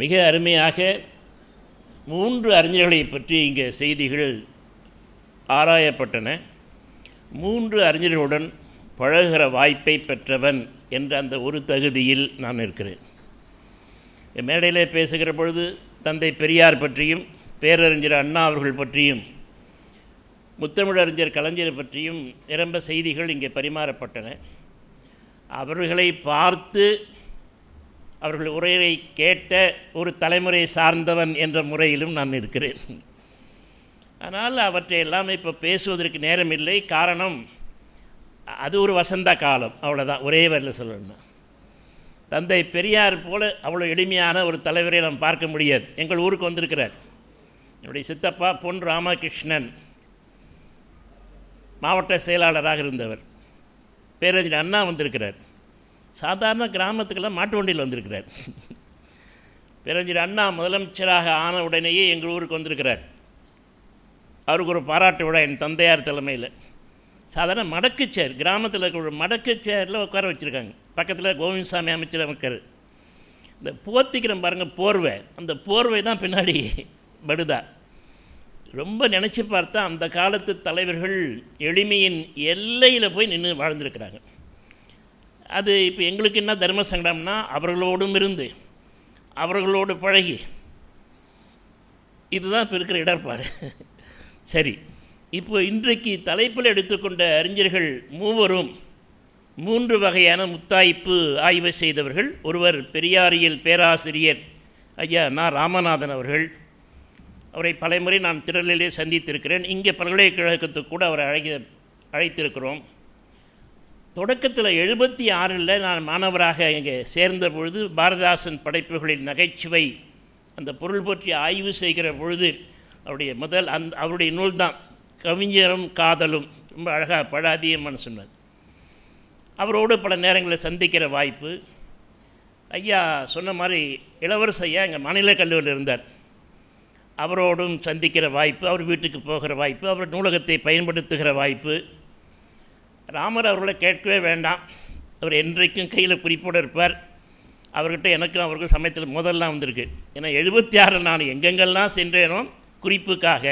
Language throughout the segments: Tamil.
மிக அருமையாக 3 அறிஞர்களை பற்றி இங்கே செய்திகள் ஆராயப்பட்டன. 3 அறிஞர்களுடன் பழகுகிற வாய்ப்பை பெற்றவன் என்ற அந்த ஒரு தகுதியில் நான் இருக்கிறேன். மேடையிலே பேசுகிற பொழுது தந்தை பெரியார் பற்றியும் பேரறிஞர் அண்ணா அவர்கள் பற்றியும் முத்தமிழறிஞர் கலைஞர் பற்றியும் நிரம்ப செய்திகள் இங்கே பரிமாறப்பட்டன. அவர்களை பார்த்து அவர்கள் உரையை கேட்ட ஒரு தலைமுறை சார்ந்தவன் என்ற முறையிலும் நான் இருக்கிறேன். ஆனால் அவற்றை எல்லாம் இப்போ பேசுவதற்கு நேரம் இல்லை. காரணம், அது ஒரு வசந்த காலம், அவ்வளோதான். ஒரே வரையில் சொல்லணும்னா தந்தை பெரியார் போல் அவ்வளோ எளிமையான ஒரு தலைவரை நாம் பார்க்க முடியாது. எங்கள் ஊருக்கு வந்திருக்கிறார். என்னுடைய சித்தப்பா பொன் ராமகிருஷ்ணன் மாவட்ட செயலாளராக இருந்தவர். பேரறிஞர் அண்ணா வந்திருக்கிறார். சாதாரண கிராமத்துக்கெல்லாம் மாட்டு வண்டியில் வந்திருக்கிறார். பேரறிஞர் அண்ணா முதலமைச்சராக ஆன உடனேயே எங்கள் ஊருக்கு வந்திருக்கிறார். அவருக்கு ஒரு பாராட்டு விழா என் தந்தையார் தலைமையில். சாதாரண மடக்கு சேர், கிராமத்தில் இருக்கிற ஒரு மடக்கு சேரில் உட்கார வச்சுருக்காங்க. பக்கத்தில் கோவிந்தசாமி அமைச்சர் அமைக்கார். இந்த போத்திக்கிறோம் பாருங்கள் போர்வை, அந்த போர்வை தான் பின்னாடி படுதா. ரொம்ப நினச்சி பார்த்தா அந்த காலத்து தலைவர்கள் எளிமையின் எல்லையில் போய் நின்று வாழ்ந்துருக்கிறாங்க. அது இப்போ எங்களுக்கு என்ன தர்ம சங்கடம்னா, அவர்களோடும் இருந்து அவர்களோடு பழகி, இதுதான் இப்போ இருக்கிற இடர்பாடு. சரி, இப்போ இன்றைக்கு தலைப்பில் எடுத்துக்கொண்ட அறிஞர்கள் மூவரும் 3 வகையான முத்தாய்ப்பு ஆய்வு செய்தவர்கள். ஒருவர் பெரியாரியல் பேராசிரியர் ஐயா நா ராமநாதன் அவர்கள். அவரை பலமுறை நான் திரளிலே சந்தித்திருக்கிறேன். இங்கே பல்கலைக்கழகத்துக்கு கூட அவரை அழைத்திருக்கிறோம். தொடக்கத்தில் 76 நான் மாணவராக இங்கே சேர்ந்த பொழுது பாரதிதாசன் படைப்புகளின் நகைச்சுவை அந்த பொருள் பற்றி ஆய்வு செய்கிற பொழுது அவருடைய நூல் தான் கவிஞரும் காதலும். ரொம்ப அழகாக பழாதியம்னு சொன்னார். அவரோடு பல நேரங்களில் சந்திக்கிற வாய்ப்பு. ஐயா சொன்ன மாதிரி இளவரசு ஐயா எங்கள் மாநில கல்லூரியில் இருந்தார். அவரோடும் சந்திக்கிற வாய்ப்பு, அவர் வீட்டுக்கு போகிற வாய்ப்பு, அவர் நூலகத்தை பயன்படுத்துகிற வாய்ப்பு. ராமர் அவர்களை கேட்கவே வேண்டாம். அவர் என்றைக்கும் கையில் குறிப்போடு இருப்பார். அவர்கிட்ட எனக்கும் அவருக்கும் சமயத்தில் முதல்லாம் வந்திருக்கு. ஏன்னா 76 நான் எங்கெங்கெல்லாம் சென்றேனோ குறிப்புக்காக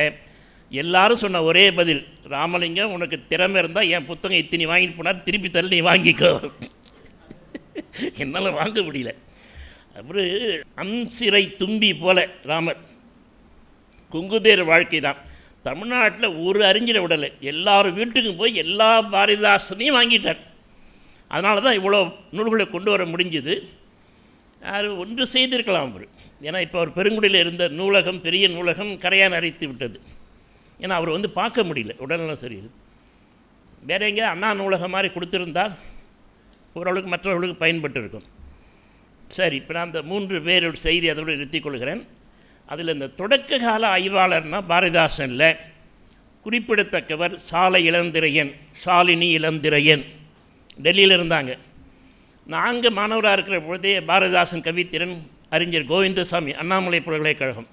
எல்லாரும் சொன்ன ஒரே பதில், ராமலிங்கம் உனக்கு திறமை இருந்தால் என் புத்தகம் இத்தனை வாங்கிட்டு போனார், திருப்பி தரல நீ வாங்கிக்கோ. என்னால் வாங்க முடியல. அவர் அம்சிறை தும்பி போல ராமர். குங்குதேர் வாழ்க்கை தான். தமிழ்நாட்டில் ஒரு அறிஞரை விடலை, எல்லாரும் வீட்டுக்கும் போய் எல்லா பாரதிதாசனையும் வாங்கிட்டார். அதனால தான் இவ்வளோ நூல்களை கொண்டு வர முடிஞ்சுது. யார் ஒன்று செய்திருக்கலாம் அவர். ஏன்னா இப்போ அவர் பெருங்குடியில் இருந்த நூலகம், பெரிய நூலகம் கரையான் அரைத்து விட்டது. ஏன்னா அவர் பார்க்க முடியல, உடல்நலம் சரியில்லை. வேறு எங்கே அண்ணா நூலகம் மாதிரி கொடுத்துருந்தால் ஓரளவுக்கு மற்றவர்களுக்கு பயன்பட்டு இருக்கும். சரி, இப்போ நான் அந்த 3 பேரோட செய்தி அதோடு நிறுத்திக் கொள்கிறேன். அதில் இந்த தொடக்க கால ஆய்வாளர்னால் பாரதிதாசனில் குறிப்பிடத்தக்கவர் சாலினி இளந்திரையன். டெல்லியில் இருந்தாங்க. நாங்கள் மாணவராக இருக்கிற பொழுதே பாரதிதாசன் கவித்திறன் அறிஞர் கோவிந்தசாமி அண்ணாமலை பல்கலைக்கழகம்.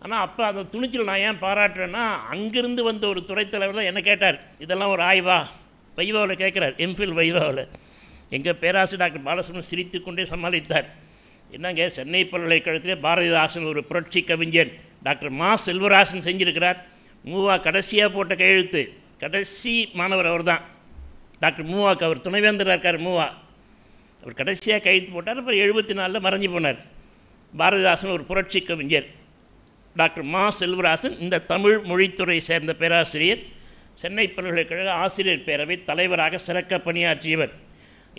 ஆனால் அப்போ அந்த துணிச்சல் நான் ஏன் பாராட்டுறேன்னா, அங்கிருந்து வந்த ஒரு துறைத்தலைவர் தான் என்ன கேட்டார், இதெல்லாம் ஒரு ஆய்வா வைவாவில் கேட்குறார். எம்ஃபில் வைவாவில் எங்கள் பேராசிரியர் டாக்டர் பாலசுப்ரமணியன் சிரித்து கொண்டே சமாளித்தார். என்னங்க, சென்னை பல்கலைக்கழகத்திலே பாரதிதாசன் ஒரு புரட்சி கவிஞர் டாக்டர் மா செல்வராசன் செஞ்சுருக்கிறார். மூவா கடைசியாக போட்ட கையெழுத்து, கடைசி மாணவர் அவர் தான். டாக்டர் மூவாக்கு அவர் துணைவேந்தராக இருக்கார். மூவா அவர் கடைசியாக கையெழுத்து போட்டார். அப்புறம் 74 மறைஞ்சு போனார். பாரதிதாசன் ஒரு புரட்சி கவிஞர். டாக்டர் மா செல்வராசன் இந்த தமிழ் மொழித்துறை சேர்ந்த பேராசிரியர், சென்னை பல்கலைக்கழக ஆசிரியர் பேரவை தலைவராக சிறக்க பணியாற்றியவர்.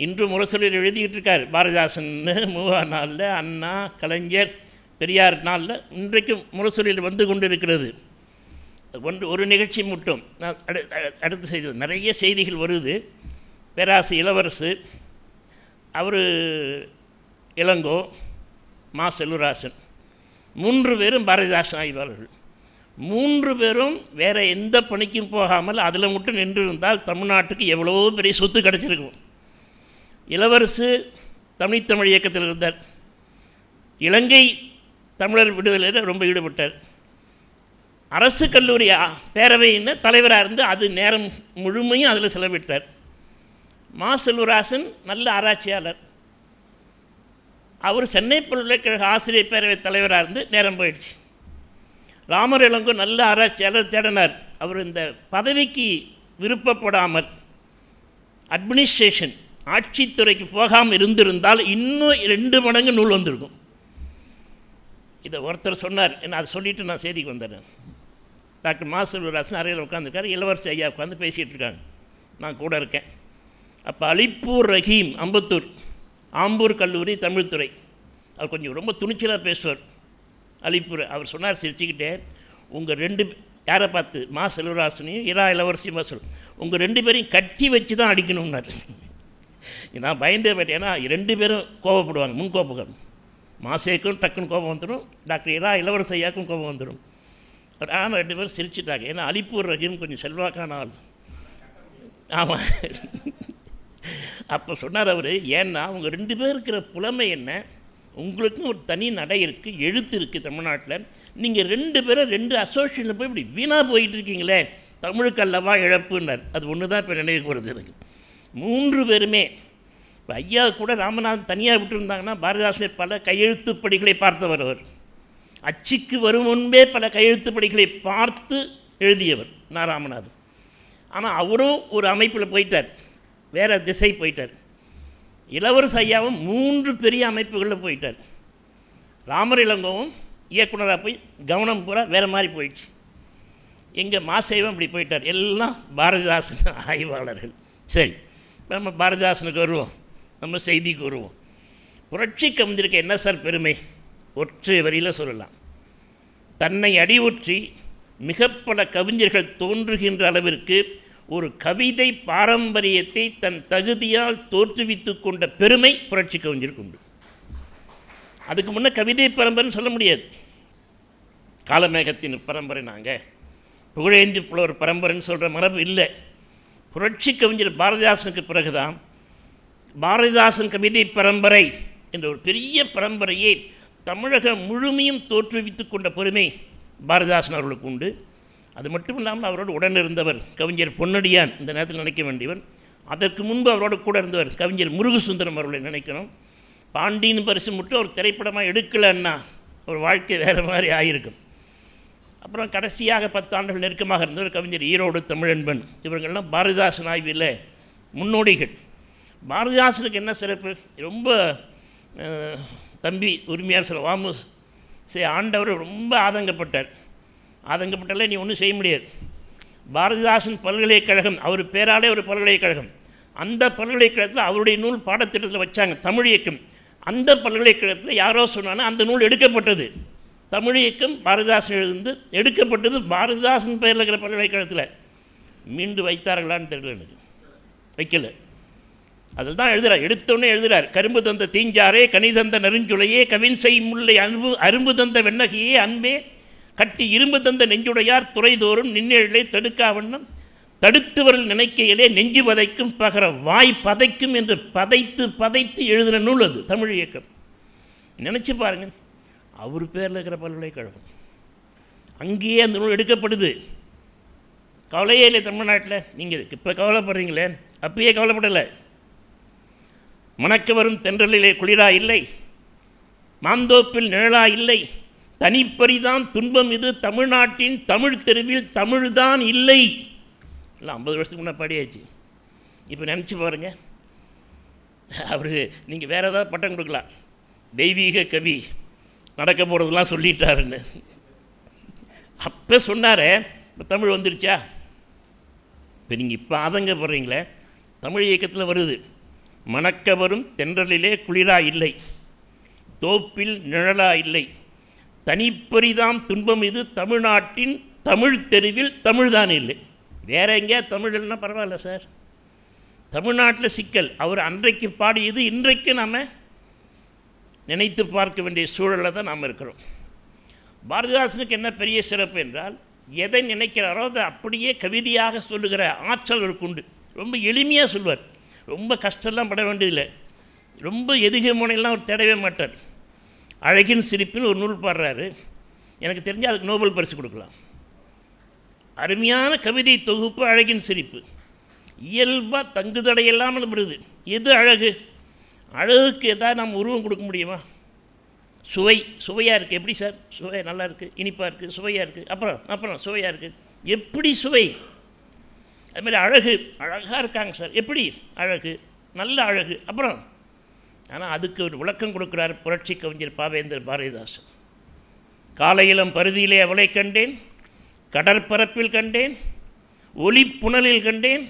இன்று முரசொலியில் எழுதிக்கிட்டு இருக்கார். பாரதிதாசன் மூவா நாளில், அண்ணா, கலைஞர், பெரியார் நாளில் இன்றைக்கும் முரசொலியில் வந்து கொண்டு இருக்கிறது. ஒரு நிகழ்ச்சி மட்டும் நான் அடுத்து செய்தி, நிறைய செய்திகள் வருது. பேராசிரியர் இளவரசு, அவர் இளங்கோ, மா செல்வராசன், 3 பேரும் பாரதிதாசன் ஆய்வாளர்கள். 3 பேரும் வேறு எந்த பணிக்கும் போகாமல் அதில் மட்டும் நின்று இருந்தால் தமிழ்நாட்டுக்கு எவ்வளோ பெரிய சொத்து கிடச்சிருக்கும். இளவரசு தமிழ் இயக்கத்தில் இருந்தார். இலங்கை தமிழர் விடுதலையில் ரொம்ப ஈடுபட்டார். அரசு கல்லூரி பேரவைன்னு தலைவராக இருந்து அது நேரம் முழுமையும் அதில் செலவிட்டார். மா செல்வராசன் நல்ல ஆராய்ச்சியாளர். அவர் சென்னை பல்கலைக்கழக ஆசிரியர் பேரவைத் தலைவராக இருந்து நேரம் போயிடுச்சு. ராமர் இளங்கோ நல்ல ஆராய்ச்சியாளர் தேடினார். அவர் இந்த பதவிக்கு விருப்பப்படாமல் அட்மினிஸ்ட்ரேஷன் ஆட்சித்துறைக்கு போகாமல் இருந்திருந்தால் இன்னும் 2 மடங்கு நூல் வந்திருக்கும். இதை ஒருத்தர் சொன்னார். என்ன அதை சொல்லிவிட்டு நான் செய்திக்கு வந்துடுறேன். டாக்டர் மா. செல்வராசன் அறையில் உட்காந்துருக்காரு, இளவரசி ஐயா உட்காந்து பேசிகிட்டு இருக்காங்க, நான் கூட இருக்கேன். அப்போ அலிப்பூர் ரஹீம் அம்பத்தூர் ஆம்பூர் கல்லூரி தமிழ்துறை, அவர் கொஞ்சம் ரொம்ப துணிச்சலாக பேசுவார். அலிப்பூர் அவர் சொன்னார் சிரிச்சுக்கிட்டே, உங்கள் 2 யாரை பார்த்து, மா. செல்வராசனையும் இளவரசியுமா சொல், உங்கள் 2 பேரையும் கட்டி வச்சு தான் அடிக்கணும்னாரு. நான் பயந்தே போயிட்டேன். ஏன்னா 2 பேரும் கோபப்படுவாங்க, முன்கோபம். மாசேக்கும் டக்குன்னு கோபம் வந்துடும், டாக்டர் இளவரசி ஐயாவுக்கும் கோபம் வந்துடும். ஆனால் 2 பேரும் சிரிச்சிட்டாங்க. ஏன்னா அலிப்பூர் ரஹீம் கொஞ்சம் செல்வாக்கான ஆள். ஆமாம். அப்போ சொன்னார் அவர், ஏன்னா அவங்க 2 பேர் இருக்கிற புலமை என்ன, உங்களுக்கும் ஒரு தனி நடை இருக்குது, எழுத்து இருக்குது தமிழ்நாட்டில், நீங்கள் 2 பேரும் 2 அசோசியேஷனில் போய் இப்படி வீணாக போயிட்டு இருக்கீங்களே, தமிழுக்கு அல்லவா இழப்புன்னார். அது ஒன்று தான் இப்போ நினைவுக்கு வருது எனக்கு. 3 பேருமே இப்போ ஐயா கூட ராமநாதன் தனியாக விட்டுருந்தாங்கன்னா பாரதிதாசனை பல கையெழுத்துப்படிகளை பார்த்தவர். அவர் அச்சுக்கு வரும் முன்பே பல கையெழுத்துப்படிகளை பார்த்து எழுதியவர் நான் ராமநாதன். ஆனால் அவரும் ஒரு அமைப்பில் போயிட்டார், வேறு திசை போயிட்டார். இளவரசி ஐயாவும் 3 பெரிய அமைப்புகளில் போயிட்டார். ராமர் இளங்கோவும் இயக்குனராக போய் கவனம் பூரா வேறு மாதிரி போயிடுச்சு. எங்கள் மாசேவம் அப்படி போயிட்டார். எல்லாம் பாரதிதாசன் ஆய்வாளர்கள். சரி, நம்ம பாரதிதாசனுக்கு வருவோம், நம்ம செய்திக்கு வருவோம். புரட்சி கவிஞருக்கு என்ன சார் பெருமை? ஒற்றை வரியில் சொல்லலாம். தன்னை அடிவுற்றி மிக பல கவிஞர்கள் தோன்றுகின்ற அளவிற்கு ஒரு கவிதை பாரம்பரியத்தை தன் தகுதியால் தோற்றுவித்து கொண்ட பெருமை புரட்சி கவிஞருக்கு உண்டு. அதுக்கு முன்னே கவிதை பரம்பரைன்னு சொல்ல முடியாது. காலமேகத்தின் பரம்பரை நாங்கள், புகழேந்தி புலவர் பரம்பரைன்னு சொல்கிற மரபு இல்லை. புரட்சி கவிஞர் பாரதிதாசனுக்கு பிறகுதான் பாரதிதாசன் கவிதை பரம்பரை என்ற ஒரு பெரிய பரம்பரையை தமிழகம் முழுமையும் தோற்றுவித்து கொண்ட பெருமை பாரதிதாசன் அவர்களுக்கு உண்டு. அது மட்டும் இல்லாமல் அவரோடு உடனிருந்தவர் கவிஞர் பொன்னடியான், இந்த நேரத்தில் நினைக்க வேண்டியவர். அதற்கு முன்பு அவரோடு கூட இருந்தவர் கவிஞர் முருகசுந்தரம் அவர்களை நினைக்கணும். பாண்டியன் பரிசு மட்டும் அவர் திரைப்படமாக எடுக்கலைன்னா அவர் வாழ்க்கை வேறு மாதிரி ஆகியிருக்கும். அப்புறம் கடைசியாக 10 ஆண்டுகள் நெருக்கமாக இருந்தவர் கவிஞர் ஈரோடு தமிழன்பன். இவர்கள்லாம் பாரதிதாசன் ஆய்வில் முன்னோடிகள். பாரதிதாசனுக்கு என்ன சிறப்பு? ரொம்ப தம்பி உரிமையார் சொல்ல வாமு ஆண்டவர் ரொம்ப ஆதங்கப்பட்டாலே நீ ஒன்றும் செய்ய முடியாது. பாரதிதாசன் பல்கலைக்கழகம், அவர் பேராலே ஒரு பல்கலைக்கழகம், அந்த பல்கலைக்கழகத்தில் அவருடைய நூல் பாடத்திட்டத்தில் வச்சாங்க, தமிழ் இயக்கம். அந்த பல்கலைக்கழகத்தில் யாரோ சொன்னாங்கன்னா அந்த நூல் எடுக்கப்பட்டது. தமிழ் இயக்கம் பாரதிதாசன் எழுந்து எடுக்கப்பட்டது பாரதிதாசன் பெயரில் இருக்கிற பல்கலைக்கழகத்தில். மீண்டு வைத்தார்களான்னு தெரியல, எனக்கு வைக்கலை. அதில் தான் எழுதுகிறார், எடுத்தோடனே எழுதுகிறார், கரும்பு தந்த தீஞ்சாரே, கனி தந்த நெருஞ்சுளையே, கவின் செய் முல்லை அரும்பு தந்த வெண்ணகையே, அன்பே கட்டி இரும்பு தந்த நெஞ்சுடையார் துறைதோறும் நின்னெழலை தடுக்காவண்ணம் தடுத்தவர்கள் நினைக்கையிலே நெஞ்சு பதைக்கும் பகர வாய் பதைக்கும் என்று பதைத்து எழுதின நூல் அது தமிழ் இயக்கம். நினச்சி பாருங்கள், அவர் பேரில் இருக்கிற பல்கலைக்கழகம், அங்கேயே அந்த நூல் எடுக்கப்படுது. கவலையே இல்லை தமிழ்நாட்டில். நீங்கள் இப்போ கவலைப்படுறீங்களே, அப்பயே கவலைப்படலை. மணக்க வரும் தென்றலிலே குளிரா இல்லை, மாந்தோப்பில் நிழலா இல்லை, தனிப்பரிதான் துன்பம் இது தமிழ்நாட்டின் தமிழ் தெருவில் தமிழ்தான் இல்லை. இல்லை 50 வருஷத்துக்கு முன்னே பாடியாச்சு. இப்போ நினச்சி பாருங்கள், அவர் நீங்கள் வேறு ஏதாவது பட்டம் கொடுக்கலாம், தெய்வீக கவி நடக்க போகிறதுலாம் சொல்லிட்டாருன்னு. அப்போ சொன்னாரே, இப்போ தமிழ் வந்துருச்சா? இப்போ நீங்கள் இப்போ ஆதங்கப்படுறீங்களே, தமிழ் இயக்கத்தில் வருது, மணக்க வரும் தென்றலிலே குளிரா இல்லை, தோப்பில் நிழலா இல்லை, தனிப்பரிதாம் துன்பம் இது தமிழ்நாட்டின் தமிழ் தெருவில் தமிழ்தான் இல்லை. வேற எங்கேயா தமிழ் இல்லைன்னா பரவாயில்ல சார், தமிழ்நாட்டில் சிக்கல். அவர் அன்றைக்கு பாடியது இன்றைக்கு நாம் நினைத்து பார்க்க வேண்டிய சூழலில் தான் நாம் இருக்கிறோம். பாரதிதாசனுக்கு என்ன பெரிய சிறப்பு என்றால், எதை நினைக்கிறாரோ அதை அப்படியே கவிதையாக சொல்லுகிற ஆற்றல் அவருக்கு உண்டு. ரொம்ப எளிமையாக சொல்வார், ரொம்ப கஷ்டம்லாம் பட வேண்டியதில்லை, ரொம்ப எதுகை முனையெல்லாம் அவர் தேடவே மாட்டார். அழகின் சிரிப்பின்னு ஒரு நூல் பாடுறாரு, எனக்கு தெரிஞ்சு அதுக்கு நோபல் பரிசு கொடுக்கலாம். அருமையான கவிதை தொகுப்பு அழகின் சிரிப்பு, இயல்பாக தங்குதடையில்லாமல் விடுது. எது அழகு? அழகுக்கு எதாவது நம்ம உருவம் கொடுக்க முடியுமா? சுவையாக இருக்குது. எப்படி சார் சுவை? நல்லா இருக்குது, இனிப்பாக இருக்குது, சுவையாக இருக்குது. அப்புறம் சுவையாக இருக்குது. எப்படி சுவை? அதுமாதிரி அழகாக இருக்காங்க சார். எப்படி அழகு? நல்ல அழகு. அப்புறம் ஆனால் அதுக்கு ஒரு விளக்கம் கொடுக்குறார் புரட்சி கவிஞர் பாவேந்தர் பாரதிதாசன். காலையிலம் பருதியிலே அவளை கண்டேன், கடற்பரப்பில் கண்டேன், ஒளிப்புணலில் கண்டேன்,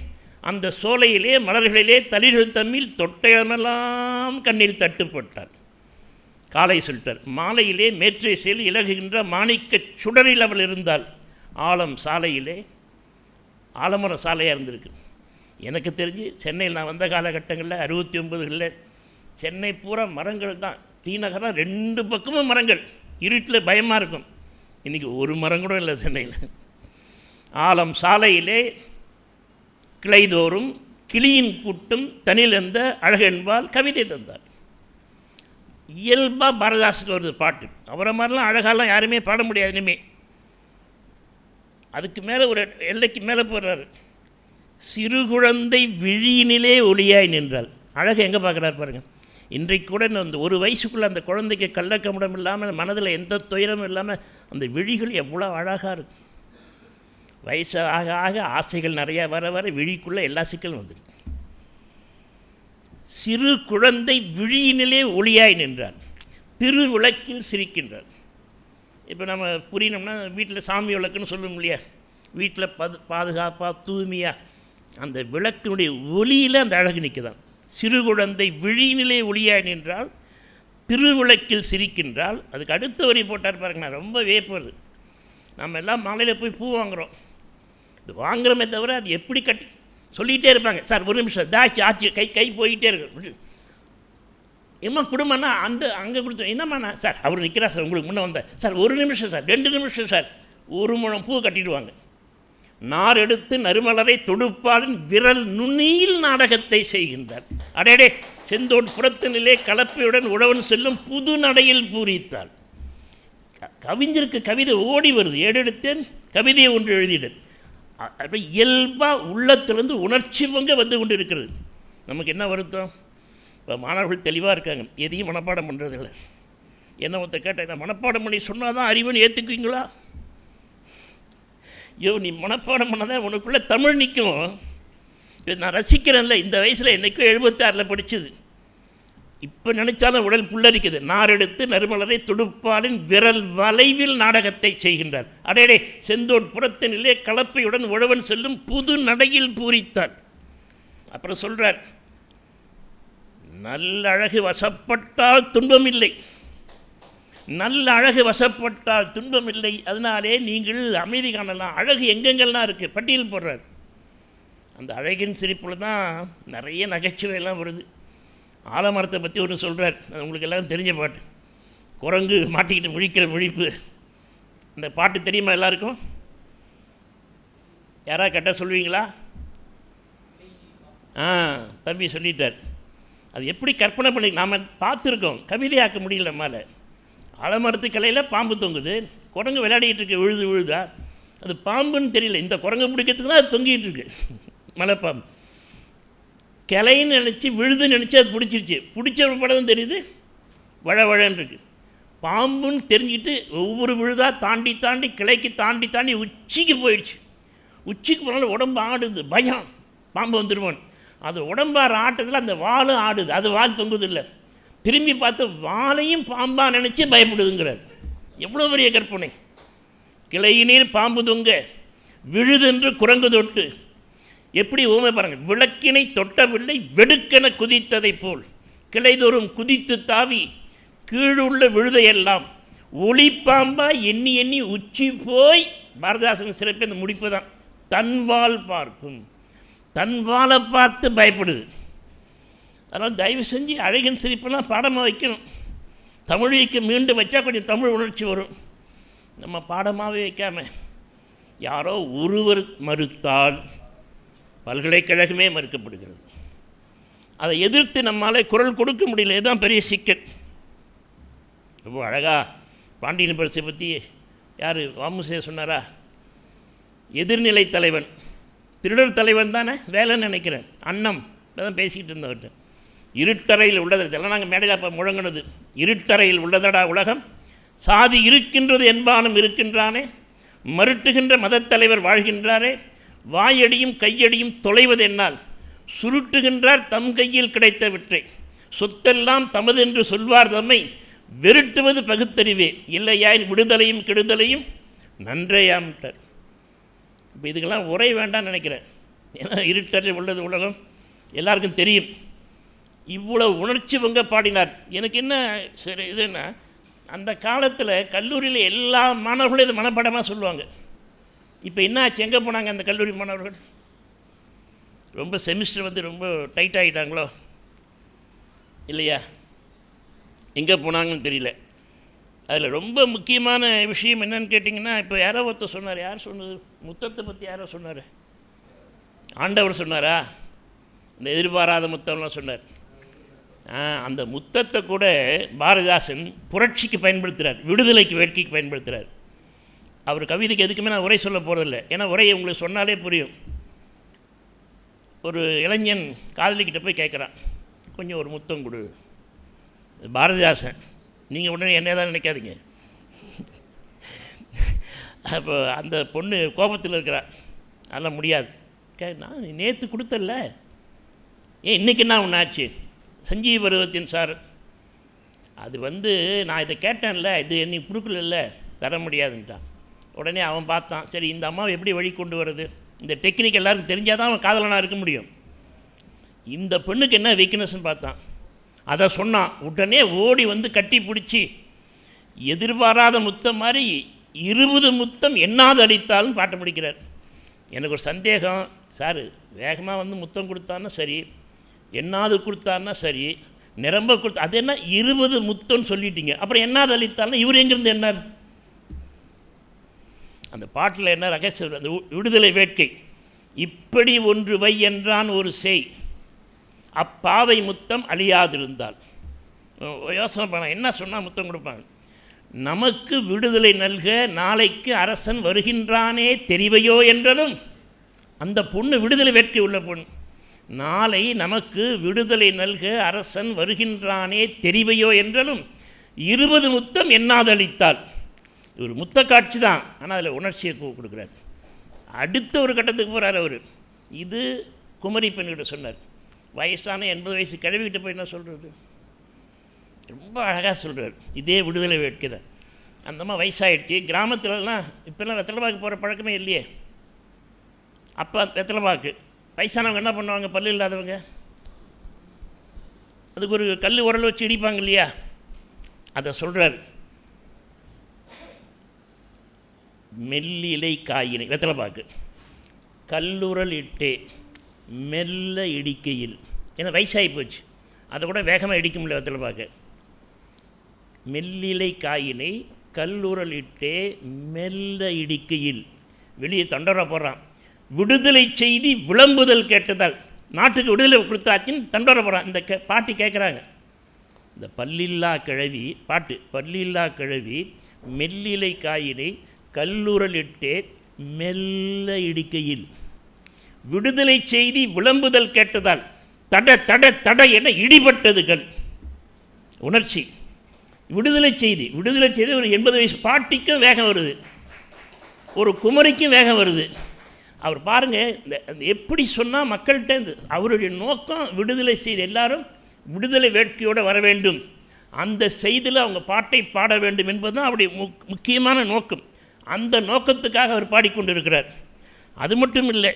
அந்த சோலையிலே மலர்களிலே தளிர்கள் தம்மில் தொட்டையமெல்லாம் கண்ணில் தட்டுப்பட்டார். காலை சொல்லிட்டார். மாலையிலே மேற்றை செயல் இலகுகின்ற மாணிக்க சுடரில் அவள் இருந்தால். சாலையிலே ஆலமரம் சாலையாக இருந்திருக்கு. எனக்கு தெரிஞ்சு சென்னையில் நான் வந்த காலகட்டங்களில் 69களில் சென்னை பூரா மரங்கள் தான். டி நகரம் 2 பக்கமும் மரங்கள். இருட்டில் பயமாக இருக்கும். இன்றைக்கி ஒரு மரம் கூட இல்லை சென்னையில். சாலையிலே கிளைதோறும் கிளியின் கூட்டம் தனிலெந்த அழகென்பால் கவிதை தந்தார். இயல்பாக பாரதிதாசன் வருது பாட்டு. அவரை மாதிரிலாம் அழகாலாம் யாருமே பாட முடியாது இனிமே. அதுக்கு மேலே ஒரு எல்லைக்கு மேலே போடுறாரு. சிறு குழந்தை விழியினிலே ஒளியாய் நின்றாள். அழகை எங்கே பார்க்குறாரு பாருங்கள். இன்றைக்கு கூட இந்த ஒரு வயசுக்குள்ளே அந்த குழந்தைக்கு கள்ளக்கமுடம் இல்லாமல், மனதில் எந்த துயரமும் இல்லாமல் அந்த விழிகள் எவ்வளோ அழகாக இருக்கும். வயசு ஆக ஆக ஆசைகள் நிறையா வர வர விழிக்குள்ளே எல்லா சிக்கலும் வந்துடும். சிறு குழந்தை விழியினிலே ஒளியாய் நின்றார், திருவிளக்கில் சிரிக்கின்றார். இப்போ நம்ம புரியணும்னா வீட்டில் சாமி விளக்குன்னு சொல்லுவோம் இல்லையா? வீட்டில் பாதுகாப்பாக தூய்மையாக அந்த விளக்கினுடைய ஒளியில் அந்த அழகு நிற்குதான். சிறு குழந்தை விழியினிலே ஒளியாய் நின்றால் திருவிளக்கில் சிரிக்கின்றால். அதுக்கு அடுத்த வரி போட்டார் பாருங்க. நான் ரொம்ப வியப்படுது. நம்ம எல்லாம் மாலையில் போய் பூ வாங்குகிறோம். இது வாங்குகிறோமே தவிர அது எப்படி கட்டி சொல்லிகிட்டே இருப்பாங்க. சார் ஒரு நிமிஷம் தாச்சு ஆச்சு கை போயிட்டே இருக்கு. எம்மா குடும்பம்னா அங்கே கொடுத்தோம். என்னம்மாண்ணா? சார் அவர் நிற்கிறா சார், உங்களுக்கு முன்னே வந்தார் சார். 1 நிமிஷம் சார், 2 நிமிஷம் சார். 1 முழம் பூ கட்டிடுவாங்க. நார் எடுத்து நறுமலரை தொடுப்பாளின் விரல் நுனியில் நாடகத்தை செய்கின்றார். அடேடே செந்தோட் புறத்தினிலே கலப்பையுடன் உழவன் செல்லும் புது நடையில் பூரித்தாள். கவிஞருக்கு கவிதை ஓடி வருது. ஏடெடுத்தேன் கவிதையை ஒன்று எழுதிட்டேன். அப்படி இயல்பாக உள்ளத்திலிருந்து உணர்ச்சி பொங்க வந்து கொண்டு இருக்கிறது. நமக்கு என்ன வருத்தம்? இப்போ மாணவர்கள் தெளிவாக இருக்காங்க, எதையும் மனப்பாடம் பண்ணுறதில்லை. என்ன ஒருத்த கேட்டேன், மனப்பாடம் பண்ணி சொன்னால் தான் அறிவுன்னு ஏற்றுக்குவீங்களா? நீ மனப்பாடம் பண்ணாதான் உனக்குள்ளே தமிழ் நிற்கும். நான் ரசிக்கிறேன்ல, இந்த வயசில் என்றைக்கும் 76 படித்தது. இப்போ நினச்சாலும் உடல் புல்லரிக்குது. நார் எடுத்து நறுமலரை துடுப்பாலின் விரல் வளைவில் நாடகத்தை செய்கின்றார். அடேடே செந்தோட் புறத்தினிலே கலப்பையுடன் உழவன் செல்லும் புது நடையில் பூரித்தார். அப்புறம் சொல்கிறார், நல்ல அழகு வசப்பட்டால் துன்பமில்லை, நல்ல அழகு வசப்பட்டால் துன்பமில்லை, அதனாலே நீங்கள் அமைதி காணலாம். அழகு எங்கெங்கெல்லாம் இருக்குது பட்டியல் போடுறார். அந்த அழகின் சிரிப்பில் தான் நிறைய நகைச்சுவையெல்லாம் வருது. ஆலமரத்தை பற்றி ஒன்று சொல்கிறார், அது உங்களுக்கு எல்லோரும் தெரிஞ்ச பாட்டு. குரங்கு மாட்டிக்கிட்டு முழிக்கிற முழிப்பு. அந்த பாட்டு தெரியுமா எல்லாருக்கும்? யாராவது கேட்டால் சொல்லுவீங்களா? தம்பி சொல்லிட்டார். அது எப்படி கற்பனை பண்ணி நாம் பார்த்துருக்கோம், கவிதையாக்க முடியல. மேலே ஆலமரத்து கிளையில் பாம்பு தொங்குது, குரங்கு விளையாடிக்கிட்டு இருக்கு, விழுதா. அது பாம்புன்னு தெரியல, இந்த குரங்கு பிடிக்கிறதுக்கு தான் அது தொங்கிட்டு இருக்கு. மலைப்பாம்பு கிளைன்னு நினச்சி விழுதுன்னு நினச்சி அது பிடிச்ச படம் தெரியுது, வழன்னு இருக்குது. பாம்புன்னு தெரிஞ்சுக்கிட்டு ஒவ்வொரு விழுதாக தாண்டி தாண்டி கிளைக்கு தாண்டி தாண்டி உச்சிக்கு போயிடுச்சு. உச்சிக்கு போனாலும் உடம்பு ஆடுது, பயம் பாம்பு வந்துடுவோம். அது உடம்பாற ஆட்டத்தில் அந்த வாலும் ஆடுது, அது வால் தொங்குது இல்லை. திரும்பி பார்த்து வாலையும் பாம்பாக நினச்சி பயப்படுதுங்கிறார். எவ்வளோ பெரிய கற்பனை! கிளையினீர் பாம்பு தொங்க விழுதென்று குரங்கு தொட்டு. எப்படி ஊமை பாருங்கள். விளக்கினை தொட்டவில்லை வெடுக்கென குதித்ததை போல் கிளைதோறும் குதித்து தாவி கீழுள்ள விழுதையெல்லாம் ஒளிப்பாம்பா எண்ணி எண்ணி உச்சி போய். பாரதிதாசன் சிறப்பு இந்த முடிப்பு தான். தன்வால் பார்க்கும், தன்வாலை பார்த்து பயப்படுது. அதனால் தயவு செஞ்சு அழகின் சிரிப்பெல்லாம் பாடமாக வைக்கணும். தமிழுக்கு மீண்டும் வச்சா கொஞ்சம் தமிழ் உணர்ச்சி வரும். நம்ம பாடமாகவே வைக்காமல் யாரோ ஒருவர் மறுத்தால் பல்கலைக்கழகமே மறுக்கப்படுகிறது. அதை எதிர்த்து நம்மளால் குரல் கொடுக்க முடியல. இதுதான் பெரிய சிக்கல். ரொம்ப அழகா பாண்டியன் பரிசை பற்றி யார் வாமுசே சொன்னாரா? எதிர்நிலை தலைவன், திருடர் தலைவன் தானே வேலைன்னு நினைக்கிறேன். அன்னம் தான் பேசிக்கிட்டு இருந்தவர்கிட்ட இருட்டறையில் உள்ளது, இதெல்லாம் நாங்கள் மேடையில் அப்போ முழங்கினது. இருட்டறையில் உள்ளதடா உலகம், சாதி இருக்கின்றது என்பானும் இருக்கின்றானே, மருட்டுகின்ற மதத்தலைவர் வாழ்கின்றாரே, வாயடியும் கையடியும் தொலைவது என்னால், சுருட்டுகின்றார் தம் கையில் கிடைத்த விற்றை, சொத்தெல்லாம் தமது என்று சொல்வார் தம்மை, வெருட்டுவது பகுத்தறிவே, இல்லையாயின் விடுதலையும் கெடுதலையும் நன்றையாம்ட்டார். இப்போ இதுக்கெல்லாம் உரை வேண்டாம்னு நினைக்கிறேன். ஏன்னா இருட்டறையில் உள்ளது உலகம் எல்லாருக்கும் தெரியும். இவ்வளோ உணர்ச்சி பொங்க பாடினார். எனக்கு என்ன சரி இதுன்னா, அந்த காலத்தில் கல்லூரியில் எல்லா மாணவர்களும் இதை மனப்பாடமாக சொல்லுவாங்க. இப்போ என்ன ஆச்சு, எங்கே போனாங்க அந்த கல்லூரி மாணவர்கள்? ரொம்ப செமிஸ்டர் வந்து ரொம்ப டைட் ஆகிட்டாங்களோ இல்லையா, எங்கே போனாங்கன்னு தெரியல. அதில் ரொம்ப முக்கியமான விஷயம் என்னன்னு கேட்டிங்கன்னா, இப்போ யாரோ ஒருத்தர் சொன்னார், யார் சொன்னது, முத்தத்தை பற்றி யாரோ சொன்னார், ஆண்டவர் சொன்னாரா, இந்த எதிர்பாராத முத்தம்லாம் சொன்னார். அந்த முத்தத்தை கூட பாரதிதாசன் புரட்சிக்கு பயன்படுத்துகிறார், விடுதலைக்கு வேட்கைக்கு பயன்படுத்துகிறார். அவர் கவிதைக்கு எதுக்குமே நான் உரை சொல்ல போகிறதில்ல, ஏன்னா உரையை உங்களுக்கு சொன்னாலே புரியும். ஒரு இளைஞன் காதலிக்கிட்ட போய் கேட்குறான், கொஞ்சம் ஒரு முத்தம் கொடு. பாரதிதாசன், நீங்கள் உடனே என்ன தான் நினைக்காதீங்க. அப்போ அந்த பொண்ணு கோபத்தில் இருக்கிறா, அதெல்லாம் முடியாது. நான் நேற்று கொடுத்தல, ஏன் இன்றைக்கி என்ன ஒன்று ஆச்சு? சஞ்சீவ பருவத்தின் சார், அது வந்து நான் இதை கேட்டேன்ல, இது என்னை கொடுக்கல, தர முடியாதுன்ட்டான். உடனே அவன் பார்த்தான், சரி இந்த அம்மாவை எப்படி வழி கொண்டு வர்றது, இந்த டெக்னிக் எல்லாருக்கும் தெரிஞ்சால் தான் அவன் காதலனாக இருக்க முடியும். இந்த பெண்ணுக்கு என்ன வீக்னஸ்ன்னு பார்த்தான், அதை சொன்னான். உடனே ஓடி வந்து கட்டி பிடிச்சி, எதிர்பாராத முத்தம் மாதிரி 20 முத்தம் எண்ணாது அளித்தாலும் பாட்டு பிடிக்கிறார். எனக்கு ஒரு சந்தேகம், சார் வேகமாக வந்து முத்தம் கொடுத்தான்னா சரி, எண்ணாது கொடுத்தான்னா சரி, நிரம்ப கொடுத்தா அது என்ன 20 முத்தம்னு சொல்லிட்டீங்க, அப்புறம் எண்ணாது அளித்தாலும் இவர் எங்கேருந்து எண்ணார்? அந்த பாட்டில் என்ன ரகசியம், அந்த விடுதலை வேட்கை, இப்படி ஒன்று வை என்றான் ஒரு செய், அப்பாவை முத்தம் அழியாதிருந்தால். யோசனை பண்ண என்ன சொன்னால் முத்தம் கொடுப்பாங்க. நமக்கு விடுதலை நல்க நாளைக்கு அரசன் வருகின்றானே தெரிவையோ என்றதும், அந்த பொண்ணு விடுதலை வேட்கை உள்ள பொண்ணு. நாளை நமக்கு விடுதலை நல்க அரசன் வருகின்றானே தெரிவையோ என்றதும் 20 முத்தம் எண்ணாதளித்தால். ஒரு முத்த காட்சி தான், ஆனால் அதில் உணர்ச்சியை கொடுக்குறார். அடுத்த ஒரு கட்டத்துக்கு போகிறார் அவர். இது குமரி பெண்கிட்ட சொன்னார். வயசான 80 வயசு கிழவிக்கிட்ட போய் என்ன சொல்கிறது, ரொம்ப அழகாக சொல்கிறார். இதே விடுதலை வேட்கை தான். அந்தம்மா வயசாகிடுச்சு. கிராமத்துலலாம் இப்போல்லாம் வெத்தலைப்பாக்கு போகிற பழக்கமே இல்லையே. அப்போ வெத்தலைப்பாக்கு வயசானவங்க என்ன பண்ணுவாங்க, பல்லு இல்லாதவங்க, அதுக்கு ஒரு கல் உரல் வச்சு இடிப்பாங்க இல்லையா, அதை சொல்கிறார். மெல்லிலை காயினை வெத்தலைப்பாக்கு கல்லுரல் இட்டே மெல்ல இடிக்கையில், ஏன்னா வயசாகி போச்சு, அதை கூட வேகமாக இடிக்க முடியல வெத்தலைப்பாக்கு. மெல்லிலை காயினை கல்லுரல் இட்டே மெல்ல இடிக்கையில், வெளியே தண்டோரா போடுறான். விடுதலை செய்தி விளம்புதல் கேட்டதால், நாட்டுக்கு விடுதலை கொடுத்தாச்சின்னு தண்டோரா போகிறான். இந்த பாட்டி கேட்குறாங்க, இந்த பல்லில்லா கிழவி பாட்டு, பல்லில்லா கிழவி மெல்லிலை காயினை கல்லுரல் இட்டே மெல்ல இடிக்கையில், விடுதலை செய்தி விளம்புதல் கேட்டதால் தட தட தட என இடிபட்டதுகள். உணர்ச்சி, விடுதலை செய்தி ஒரு 80 வயசு பாட்டிக்கும் வேகம் வருது, ஒரு குமரிக்கும் வேகம் வருது. அவர் பாருங்கள், இந்த எப்படி சொன்னால் மக்கள்கிட்ட அவருடைய நோக்கம் விடுதலை செய்தி, எல்லாரும் விடுதலை வேட்கையோடு வர வேண்டும், அந்த செய்தியில் அவங்க பாட்டை பாட வேண்டும் என்பது தான் அவருடைய முக்கியமான நோக்கம். அந்த நோக்கத்துக்காக அவர் பாடிக்கொண்டிருக்கிறார். அது மட்டும் இல்லை,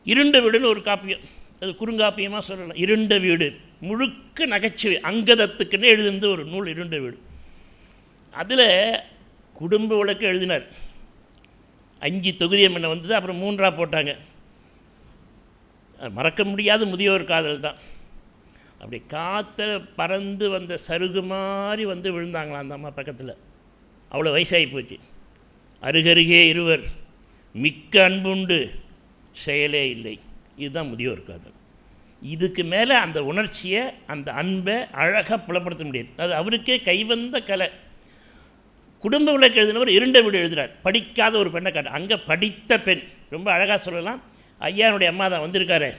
இருண்ட வீடுன்னு ஒரு காப்பியம், அது குறுங்காப்பியமாக சொல்லலாம். இருண்ட வீடு முழுக்க நகைச்சுவை, அங்கதத்துக்குன்னு எழுதிருந்த ஒரு நூல் இருண்ட வீடு. அதில் குடும்ப வழக்கு எழுதினார். 5 தொகுதியம் என்ன வந்தது, அப்புறம் 3ஆக போட்டாங்க. மறக்க முடியாத முதியோர் காதல் தான். அப்படி காற்ற பறந்து வந்த சருகு மாதிரி வந்து விழுந்தாங்களாம் அந்த அம்மா பக்கத்தில். அவ்வளோ வயசாகி போச்சு. அருகருகே இருவர் மிக்க அன்புண்டு செயலே இல்லை. இதுதான் முதியோர் காதல். இதுக்கு மேலே அந்த உணர்ச்சியை, அந்த அன்பை அழகாக புலப்படுத்த முடியாது. அது அவருக்கே கைவந்த கலை. குடும்ப விளக்கு எழுதினவர் இருண்ட வீடு எழுதுகிறார். படிக்காத ஒரு பெண்ணை காட்டு, அங்கே படித்த பெண், ரொம்ப அழகாக சொல்லலாம். ஐயானுடைய அம்மா தான் வந்திருக்காரு,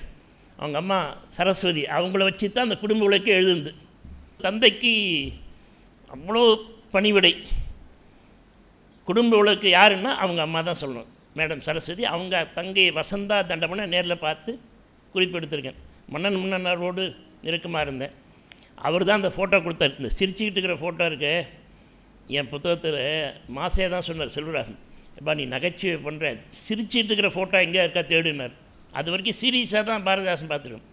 அவங்க அம்மா சரஸ்வதி, அவங்கள வச்சு தான் அந்த குடும்ப விளக்கு எழுதுந்து. தந்தைக்கு அவ்வளோ பணிவிடை. குடும்ப விளக்கு யாருன்னா அவங்க அம்மா தான் சொல்லணும், மேடம் சரஸ்வதி. அவங்க தங்கை வசந்தா தண்டமனை நேரில் பார்த்து குறிப்பெடுத்திருக்கேன். மன்னனரோடு நெருக்கமாக இருந்தேன். அவர் தான் அந்த ஃபோட்டோ கொடுத்தார். இந்த சிரிச்சுக்கிட்டு இருக்கிற ஃபோட்டோ இருக்க என் புத்தகத்தில் மாசே தான் சொன்னார், செல்வராகன், எப்பா நீ நகைச்சுவை பண்ணுற, சிரிச்சுட்டு இருக்கிற ஃபோட்டோ எங்கே இருக்கா தேடுனார். அது வரைக்கும் சீரியஸாக தான் பாரதிதாசன் பார்த்துருக்கோம்.